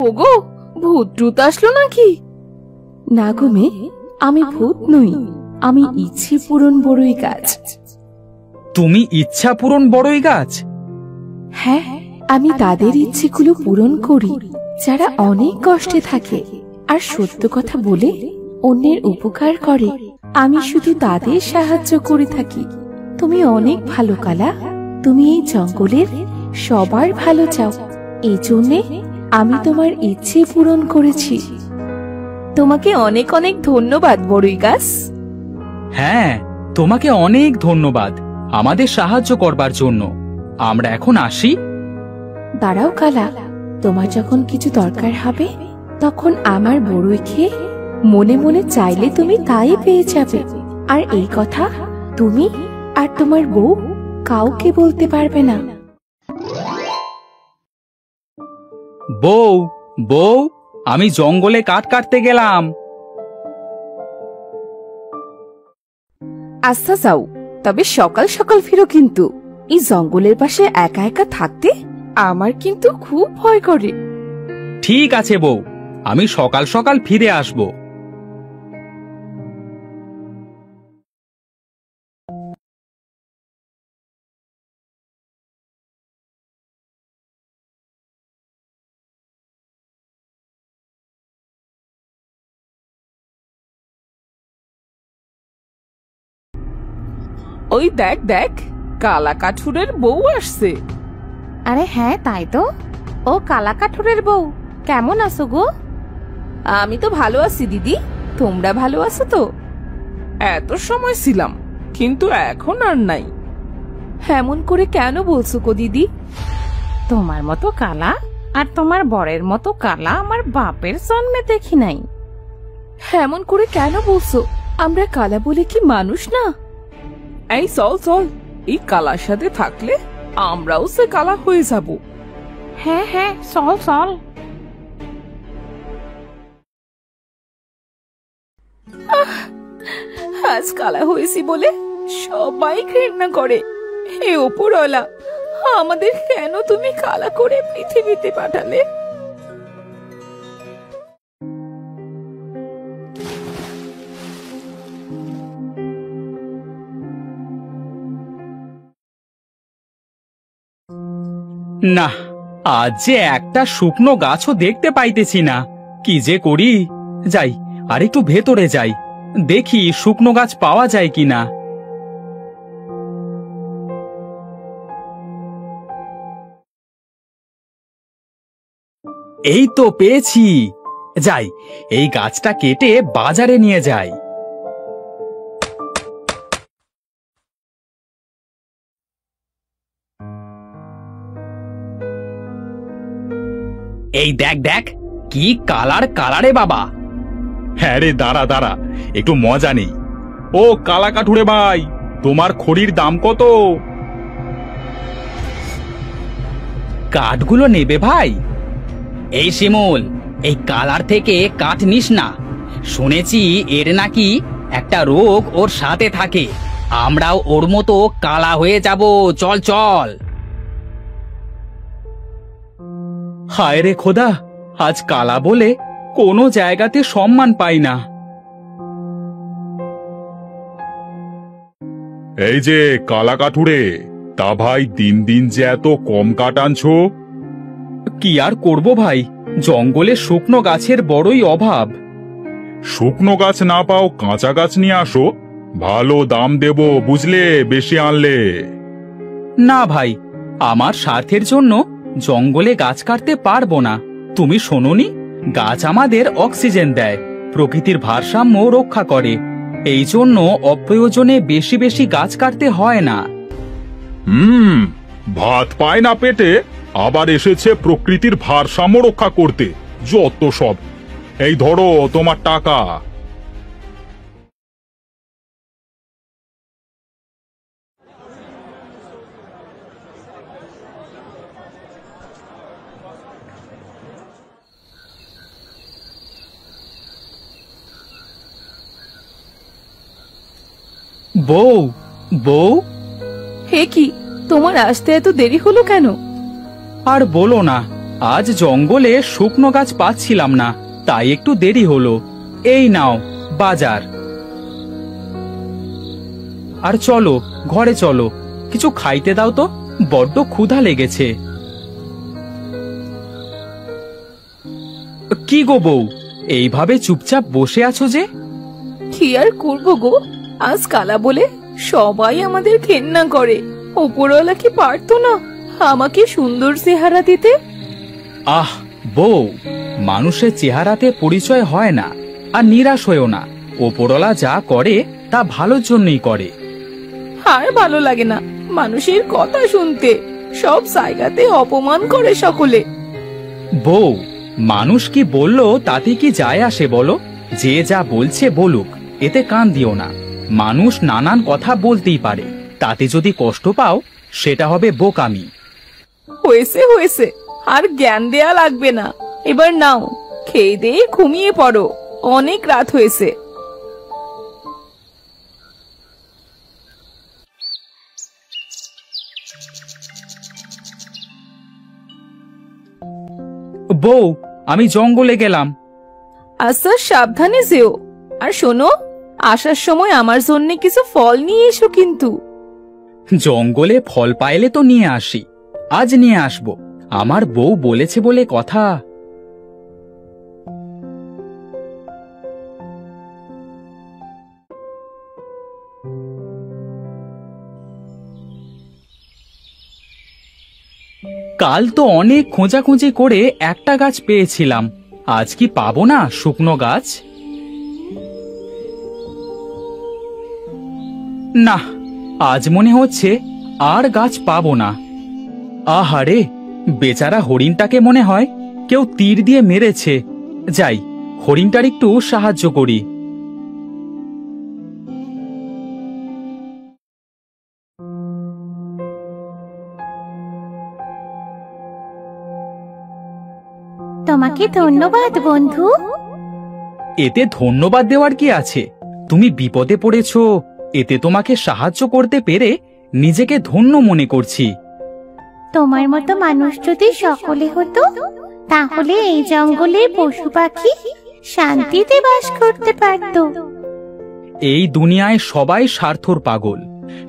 ওগো, ভূত টুত আসলো নাকি? না গো মেয়ে, আমি ভূত নই, আমি ইচ্ছে পূরণ বড়ই গাছ। তুমি ইচ্ছা পূরণ বড়ই গাছ? হ্যাঁ, আমি তাদের ইচ্ছেগুলো পূরণ করি যারা অনেক কষ্টে থাকে আর সত্য কথা বলে অন্যের উপকার করে। আমি শুধু তাদের সাহায্য করে থাকি। তুমি অনেক ভালো কালা, তুমি এই জঙ্গলের সবার ভালো চাও, এই জন্যে আমি তোমার ইচ্ছে পূরণ করেছি। তোমাকে অনেক অনেক ধন্যবাদ বড়ই গাছ। হ্যাঁ, তোমাকে অনেক ধন্যবাদ আমাদের সাহায্য করবার জন্য। আমরা এখন আসি। দাঁড়াও কালা, তোমার যখন কিছু দরকার হবে তখন আমার বড়ই খেয়ে মনে মনে চাইলে তুমি তাই পেয়ে যাবে। আর এই কথা তুমি আর তোমার বউ কাউকে বলতে পারবে না। বউ, বউ, আমি জঙ্গলে কাঠ কাটতে গেলাম। আচ্ছা যাও, তবে সকাল সকাল ফিরো কিন্তু। এই জঙ্গলের পাশে একা একা থাকতে আমার কিন্তু খুব ভয় করে। ঠিক আছে বউ, আমি সকাল সকাল ফিরে আসব। ওই দেখ দেখ, কালা কাঠুরের বউ আসছে। আরে হ্যাঁ, তাই তো। ও কালা কাঠুরের বউ, কেমন আছো গো? আমি তো ভালো আছি দিদি, তোমরা ভালো আছো তো? এত সময় ছিলাম, কিন্তু এখন আর নাই। এমন করে কেন বলছো গো দিদি? তোমার মতো কালা আর তোমার বরের মতো কালা আমার বাপের জন্মে দেখি নাই। এমন করে কেন বলছো? আমরা কালা বলে কি মানুষ না? এই চল চল, এই কালার সাথে থাকলে আমরাও সে কালা হয়ে যাব। হ্যাঁ হ্যাঁ, চল চল। আজ কালা হয়েছি বলে সবাই ঘৃণা করে। হে ওপরওয়ালা, আমাদের কেন তুমি কালা করে পৃথিবীতে পাঠালে? না, আজ যে একটা শুকনো গাছও দেখতে পাইতেছি না। কি যে করি! যাই, আর একটু ভেতরে যাই, দেখি শুকনো গাছ পাওয়া যায় কিনা। এই তো পেয়েছি। যাই, এই গাছটা কেটে বাজারে নিয়ে যাই। এই দেখ দেখ, কি কালার কালারে বাবা! হ্যাঁ রে, দাঁড়া দাঁড়া, একটু মজা নেই। ও কালা কাঠুরে ভাই, তোমার খড়ির দাম কত? কাঠগুলো নেবে ভাই? এই শিমুল, এই কালার থেকে কাঠ নিস না। শুনেছি এর নাকি একটা রোগ ওর সাথে থাকে। আমরাও ওর মতো কালা হয়ে যাব। চল চল। হায় রে খোদা, আজ কালা বলে কোনো জায়গাতে সম্মান পাই না। এই যে কালা কাঠুরে, তা ভাই দিন দিন যে এত কম কাঠ আনছো? কি আর করব ভাই, জঙ্গলে শুকনো গাছের বড়ই অভাব। শুকনো গাছ না পাও কাঁচা গাছ নিয়ে আসো, ভালো দাম দেব বুঝলে, বেশি আনলে। না ভাই, আমার স্বার্থের জন্য জঙ্গলে গাছ কাটতে পারবো না। তুমি শোনোনি, গাছ আমাদের অক্সিজেন দেয়, প্রকৃতির ভারসাম্য রক্ষা করে। এই জন্য অপ্রয়োজনে বেশি বেশি গাছ কাটতে হয় না। ভাত পায় না পেটে, আবার এসেছে প্রকৃতির ভারসাম্য রক্ষা করতে। যত সব। এই ধরো তোমার টাকা। বউ, বউ, হে কি, তোমার আসতে এত দেরি হলো কেন? আর বলো না, আজ জঙ্গলে শুকনো গাছ পাচ্ছিলাম না, তাই একটু দেরি হলো। এই নাও বাজার। আর চলো ঘরে চলো, কিছু খাইতে দাও তো, বড্ড ক্ষুধা লেগেছে। কি গো বউ, এইভাবে চুপচাপ বসে আছো যে? কি আর করবো গো, আজ কালা বলে সবাই আমাদের ঘেন্না করে। ওপরওয়ালা কি পারতো না আমাকে সুন্দর চেহারা দিতে? আহ বউ, মানুষের চেহারাতে পরিচয় হয় না, আর নিরাশ হয়েও না। ওপরওয়ালা যা করে তা ভালোর জন্যই করে। আর ভালো লাগে না মানুষের কথা শুনতে, সব জায়গাতে অপমান করে সকলে। বউ, মানুষ কি বললো তাতে কি যায় আসে বলো? যে যা বলছে বলুক, এতে কান দিও না। মানুষ নানান কথা বলতেই পারে, তাতে যদি কষ্ট পাও সেটা হবে বোকামি। হয়েছে হয়েছে, আর জ্ঞান দেয়া লাগবে না। এবার নাও, খেয়ে দিয়ে ঘুমিয়ে পড়ো, অনেক রাত হয়েছে। বউ, আমি জঙ্গলে গেলাম। আচ্ছা, সাবধানে যেও। আর শোনো, আসার সময় আমার জন্য কিছু ফল নিয়ে এসো কিন্তু। জঙ্গলে ফল পাইলে তো নিয়ে আসি, আজ নিয়ে আসবো। আমার বউ বলেছে বলে কথা। কাল তো অনেক খোঁজাখুঁজি করে একটা গাছ পেয়েছিলাম, আজ কি পাবো না শুকনো গাছ? না, আজ মনে হচ্ছে আর গাছ পাবো না। আহারে, বেচারা হরিণটাকে মনে হয় কেউ তীর দিয়ে মেরেছে। যাই, হরিণটার একটু সাহায্য করি। তোমাকে ধন্যবাদ বন্ধু। এতে ধন্যবাদ দেওয়ার কি আছে? তুমি বিপদে পড়েছো, এতে তোমাকে সাহায্য করতে পেরে নিজেকে ধন্য মনে করছি। তোমার মতো মানুষ যদি সকলে হতো, তাহলে এই জঙ্গলে পশু পাখি শান্তিতে বাস করতে পারত। এই দুনিয়ায় সবাই স্বার্থর পাগল।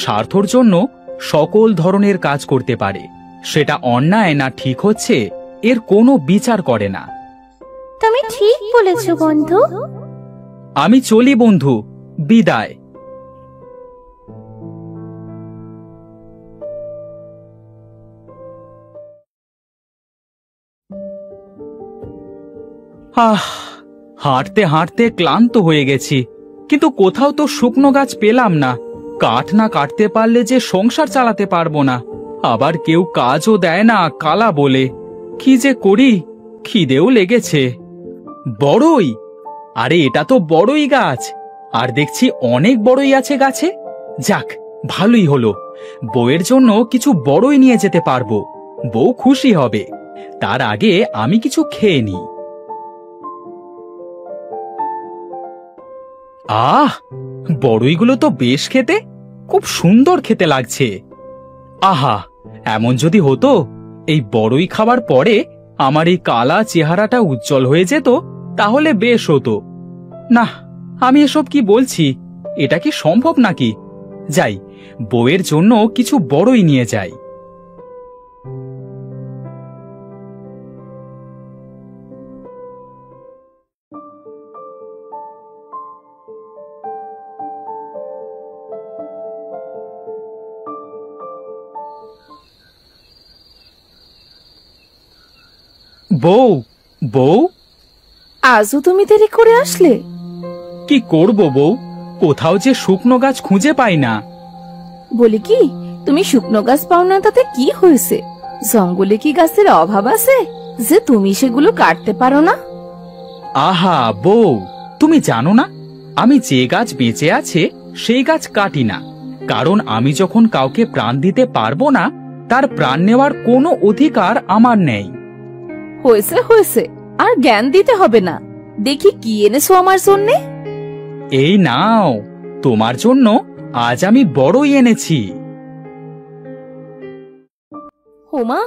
স্বার্থর জন্য সকল ধরনের কাজ করতে পারে। সেটা অন্যায় না ঠিক হচ্ছে এর কোনো বিচার করে না। তুমি ঠিক বলেছো বন্ধু। আমি চলি বন্ধু, বিদায়। হাঁটতে হাঁটতে ক্লান্ত হয়ে গেছি, কিন্তু কোথাও তো শুকনো গাছ পেলাম না। কাঠ না কাটতে পারলে যে সংসার চালাতে পারবো না। আবার কেউ কাজও দেয় না কালা বলে। কি যে করি, খিদেও লেগেছে। বড়ই, আরে এটা তো বড়ই গাছ, আর দেখছি অনেক বড়ই আছে গাছে। যাক, ভালোই হলো, বউয়ের জন্য কিছু বড়ই নিয়ে যেতে পারবো। বউ খুশি হবে। তার আগে আমি কিছু খেয়ে নিই। আহ, বড়ইগুলো তো বেশ খেতে, খুব সুন্দর খেতে লাগছে। আহা, এমন যদি হতো এই বড়ই খাবার পরে আমার এই কালা চেহারাটা উজ্জ্বল হয়ে যেত, তাহলে বেশ হতো। না, আমি এসব কি বলছি, এটা কি সম্ভব নাকি? যাই, বউয়ের জন্য কিছু বড়ই নিয়ে যাই। বউ, বউ, আজও তুমি দেরি করে আসলে? কি করব বউ, কোথাও যে শুকনো গাছ খুঁজে পাই না। বলি কি, তুমি শুকনো গাছ পাও না তাতে কি হয়েছে? জঙ্গলে কি গাছের অভাব আছে যে তুমি সেগুলো কাটতে পারো না? আহা বউ, তুমি জানো না আমি যে গাছ বেঁচে আছে সেই গাছ কাটি না, কারণ আমি যখন কাউকে প্রাণ দিতে পারবো না, তার প্রাণ নেওয়ার কোনো অধিকার আমার নেই। হয়েছে হয়েছে, আর জ্ঞান দিতে হবে না। দেখি কি এনেছো আমার জন্যে। এই নাও, তোমার জন্য আজ আমি বড়ই এনেছি। হোমা,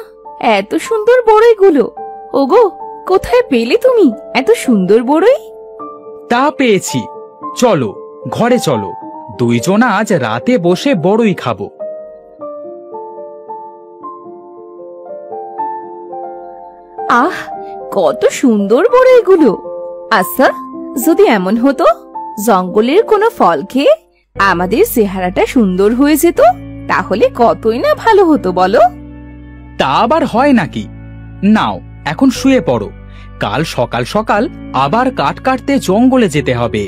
এত সুন্দর বড়ইগুলো ওগো, কোথায় পেলে তুমি এত সুন্দর বড়ই? তা পেয়েছি। চলো ঘরে চলো, দুইজন আজ রাতে বসে বড়ই খাবো। আহ, কত সুন্দর বড়ইগুলো। আচ্ছা, যদি এমন হতো জঙ্গলের কোনো ফল খেয়ে আমাদের চেহারাটা সুন্দর হয়ে যেত, তাহলে কতই না ভালো হতো বলো। তা আবার হয় নাকি? নাও এখন শুয়ে পড়ো, কাল সকাল সকাল আবার কাঠ কাটতে জঙ্গলে যেতে হবে।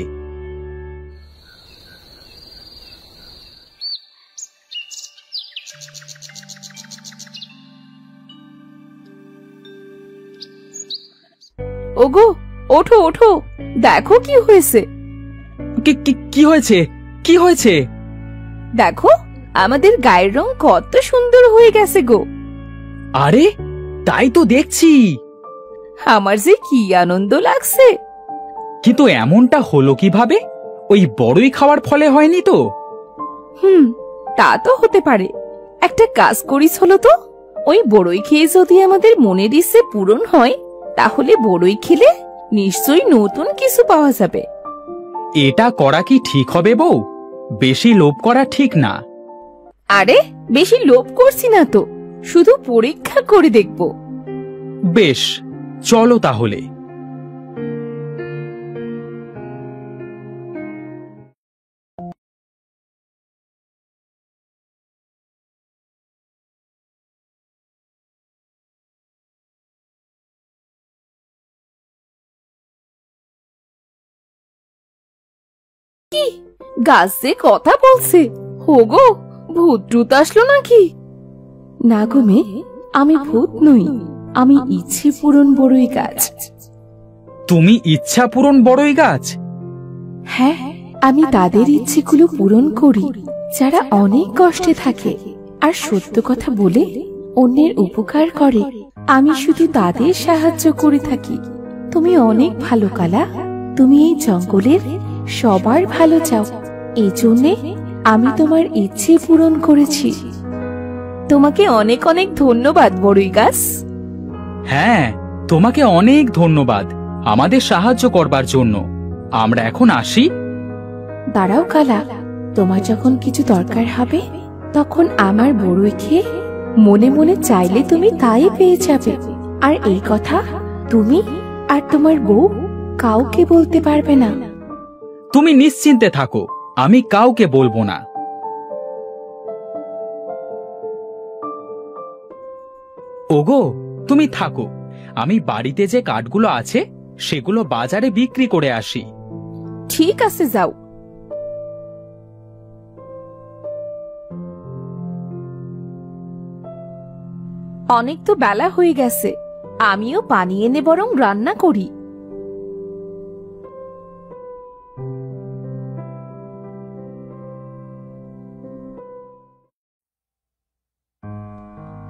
ওগো, ওঠো ওঠো, দেখো কি হয়েছে। কি হয়েছে? কি হয়েছে? দেখো, আমাদের গায়ের রং কত সুন্দর হয়ে গেছে গো। আরে তাই তো দেখছি। আমার যে কি আনন্দ লাগছে। কিন্তু এমনটা হলো কিভাবে? ওই বড়ই খাওয়ার ফলে হয়নি তো? তা তো হতে পারে। একটা কাজ করিস হলো তো, ওই বড়ই খেয়ে যদি আমাদের মনের ইচ্ছে পূরণ হয়, তাহলে বড়ই খেলে নিশ্চয়ই নতুন কিছু পাওয়া যাবে। এটা করা কি ঠিক হবে বউ? বেশি লোভ করা ঠিক না। আরে, বেশি লোভ করছি না তো, শুধু পরীক্ষা করে দেখব। বেশ, চলো তাহলে। গাছ যে কথা বলছে। হোগো, ভূত টুত আসলো নাকি? না গো মেয়ে, আমি ভূত নই, আমি ইচ্ছে পূরণ বড়ই গাছ। তুমি ইচ্ছা পূরণ বড়ই গাছ? হ্যাঁ, আমি তাদের ইচ্ছেগুলো পূরণ করি যারা অনেক কষ্টে থাকে আর সত্য কথা বলে অন্যের উপকার করে। আমি শুধু তাদের সাহায্য করে থাকি। তুমি অনেক ভালো কালা, তুমি এই জঙ্গলের সবার ভালো চাও, এই জন্যে আমি তোমার ইচ্ছে পূরণ করেছি। তোমাকে অনেক অনেক ধন্যবাদ বড়ই গাছ। হ্যাঁ, তোমাকে অনেক ধন্যবাদ আমাদের সাহায্য করবার জন্য। আমরা এখন আসি। দাঁড়াও কালা, তোমার যখন কিছু দরকার হবে তখন আমার বড়ই খেয়ে মনে মনে চাইলে তুমি তাই পেয়ে যাবে। আর এই কথা তুমি আর তোমার বউ কাউকে বলতে পারবে না। তুমি নিশ্চিন্তে থাকো, আমি কাউকে বলবো না। ওগো, তুমি থাকো, আমি বাড়িতে যে কাঠগুলো আছে সেগুলো বাজারে বিক্রি করে আসি। ঠিক আছে, যাও। অনেক তো বেলা হয়ে গেছে, আমিও পানি এনে বরং রান্না করি।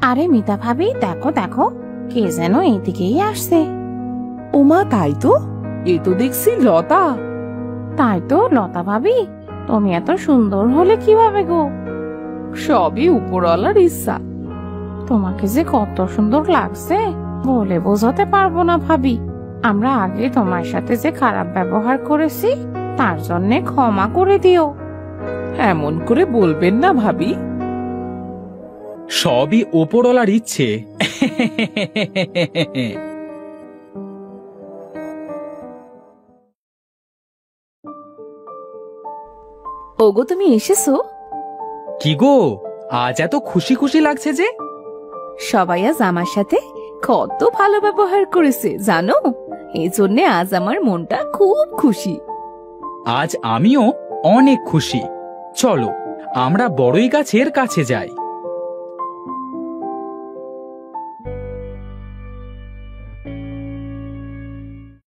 আরে মিতা ভাবি, দেখো দেখো, কে যেন এইদিকেই আসছে। ওমা, তাই তো, এ তো দেখছি লতা। তাই তো লতা ভাবি, তুমি এত সুন্দর হলে কিভাবে গো? সবই উপরওয়ালার ইচ্ছা। তোমাকে যে কত সুন্দর লাগছে বলে বোঝাতে পারবো না ভাবি। আমরা আগে তোমার সাথে যে খারাপ ব্যবহার করেছি তার জন্যে ক্ষমা করে দিও। এমন করে বলবেন না ভাবি। সবই ওপরওয়ালার ইচ্ছে। ওগো, তুমি এসেছো? কি গো, আজ এত খুশি খুশি লাগছে যে? সবাই আজ আমার সাথে কত ভালো ব্যবহার করেছে জানো, এই জন্যে আজ আমার মনটা খুব খুশি। আজ আমিও অনেক খুশি। চলো আমরা বড়ই গাছের কাছে যাই।